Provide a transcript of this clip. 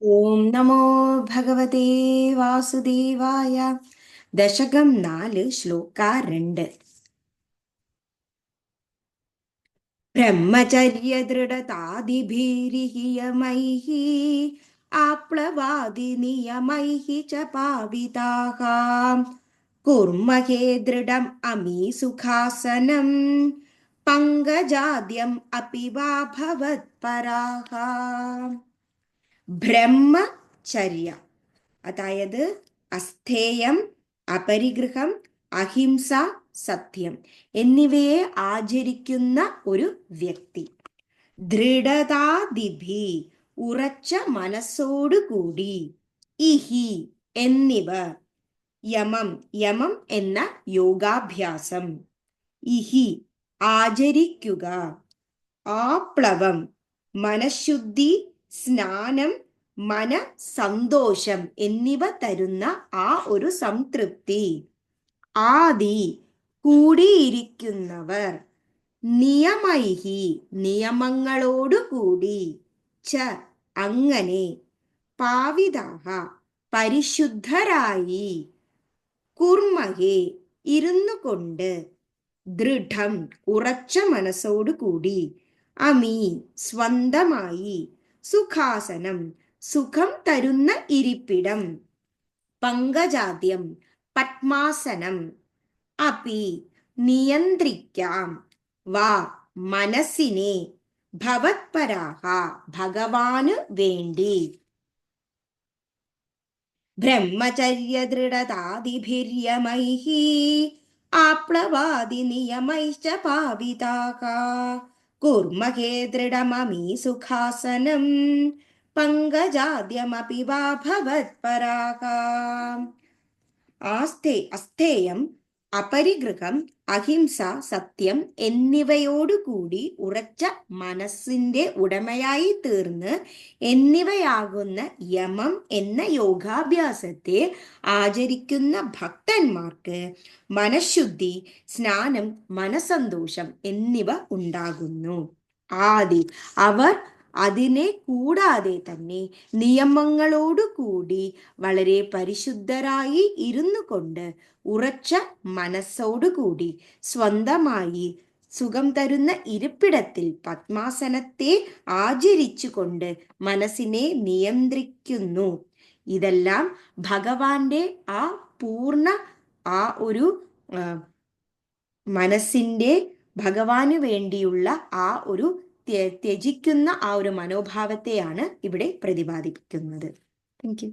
ഓം നമോ ഭഗവതേ വാസുദേവായ. ദശകം 4, ശ്ലോക 2. ബ്രഹ്മചര്യദൃഢതാദിഭിരിഹിയമൈഃ ആപ്ലവാദി നിയമൈഃ ച പാവിതാഃ കുർമഹേ ദൃഢം അമീ സുഖാസനം പങ്കജാദ്യം അപി വാ ഭവത്പരാഃ. ബ്രഹ്മചര്യ, അതായത് അസ്ഥേയം, അപരിഗ്രഹം, അഹിംസ, സത്യം എന്നിവയെ ആചരിക്കുന്ന ഒരു വ്യക്തി. ദൃഢതാദിഭി, ഉറച്ച മനസ്സോടുകൂടി, ഇഹി എന്നിവ, യമം, യമം എന്ന യോഗാഭ്യാസം, ഇഹി ആചരിക്കുക, ആപ്ലവം മനഃശുദ്ധി, സ്നാനം, മന സന്തോഷം എന്നിവ തരുന്ന ആ ഒരു സംതൃപ്തി, ആദി കൂടിയിരിക്കുന്നവർ, നിയമൈഹി നിയമങ്ങളോടുകൂടി, ച അങ്ങനെ, പാവിതാഹ പരിശുദ്ധരായി, കുർമഹേ ഇരുന്നു കൊണ്ട്, ദൃഢം ഉറച്ച മനസ്സോടുകൂടി, അമീ സ്വന്തമായി, സുഖാസനം സുഖം തരുന്ന ഇരിപ്പിടം, പങ്കജാദ്യം പത്മാസനം, അപി നിയന്ത്രിക്കാം, വാ മനസ്സിനെ, ഭവത്പരാഹ ഭഗവാന് വേണ്ടി. ബ്രഹ്മചര്യദൃഢതാദിഭിര്യമൈഃ ആപ്ലവാദി നിയമൈശ്ച പാവിതാഃ കുർമഹേ ദൃഢമമീ സുഖാസനം പങ്കജാദ്യമപി വാ ഭവത്പരാഃ. അസ്ഥേയം, അപരിഗ്രഹം, അഹിംസ, സത്യം എന്നിവയോടുകൂടി ഉറച്ച മനസ്സിന്റെ ഉടമയായി തീർന്ന് എന്നിവയാകുന്ന യമം എന്ന യോഗാഭ്യാസത്തെ ആചരിക്കുന്ന ഭക്തന്മാർക്ക് മനഃശുദ്ധി, സ്നാനം, മനസന്തോഷം എന്നിവ ഉണ്ടാകുന്നു. ആദി, അവർ അതിനെ കൂടാതെ തന്നെ നിയമങ്ങളോടുകൂടി വളരെ പരിശുദ്ധരായി ഇരുന്നു കൊണ്ട്, ഉറച്ച മനസ്സോടുകൂടി, സ്വന്തമായി സുഖം തരുന്ന ഇരിപ്പിടത്തിൽ പത്മാസനത്തെ ആചരിച്ചു കൊണ്ട് മനസ്സിനെ നിയന്ത്രിക്കുന്നു. ഇതെല്ലാം ഭഗവാന്റെ ആ പൂർണ്ണ ആ ഒരു മനസ്സിന്റെ ഭഗവാന് വേണ്ടിയുള്ള ആ ഒരു ത്യജിക്കുന്ന ആ ഒരു മനോഭാവത്തെയാണ് ഇവിടെ പ്രതിപാദിക്കുന്നത്. Thank you.